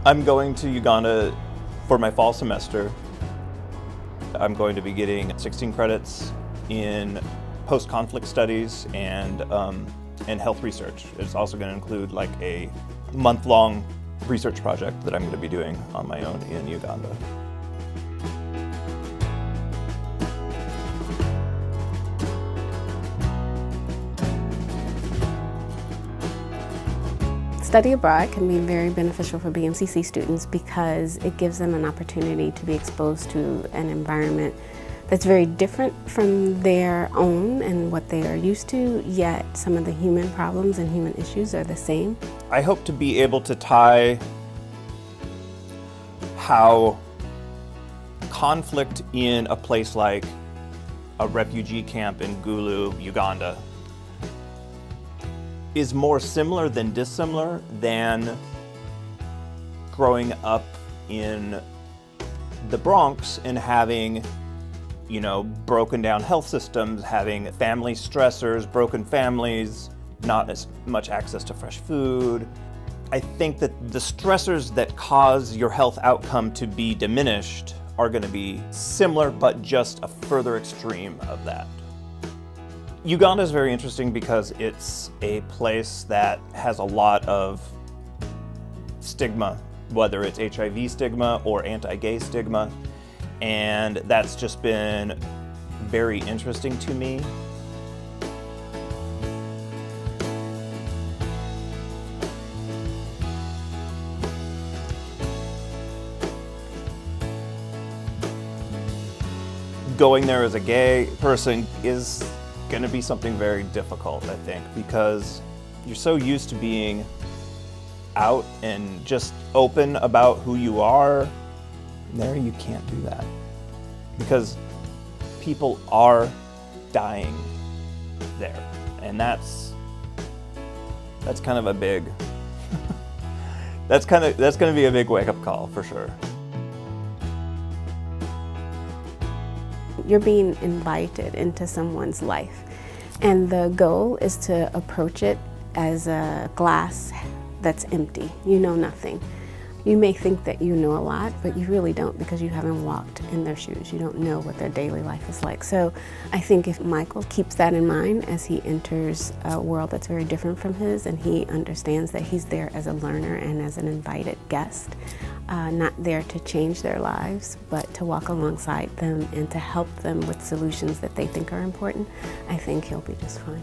I'm going to Uganda for my fall semester. I'm going to be getting 16 credits in post-conflict studies and health research. It's also going to include like a month-long research project that I'm going to be doing on my own in Uganda. Study abroad can be very beneficial for BMCC students because it gives them an opportunity to be exposed to an environment that's very different from their own and what they are used to, yet some of the human problems and human issues are the same. I hope to be able to tie how conflict in a place like a refugee camp in Gulu, Uganda, is more similar than dissimilar than growing up in the Bronx and having, you know, broken down health systems, having family stressors, broken families, not as much access to fresh food. I think that the stressors that cause your health outcome to be diminished are going to be similar, but just a further extreme of that. Uganda is very interesting because it's a place that has a lot of stigma, whether it's HIV stigma or anti-gay stigma, and that's just been very interesting to me. Going there as a gay person is going to be something very difficult, I think, because you're so used to being out and just open about who you are. There you can't do that because people are dying there, and that's kind of a big that's going to be a big wake-up call for sure. You're being invited into someone's life, and the goal is to approach it as a glass that's empty. You know nothing. You may think that you know a lot, but you really don't because you haven't walked in their shoes. You don't know what their daily life is like. So I think if Michael keeps that in mind as he enters a world that's very different from his, and he understands that he's there as a learner and as an invited guest, not there to change their lives, but to walk alongside them and to help them with solutions that they think are important, I think he'll be just fine.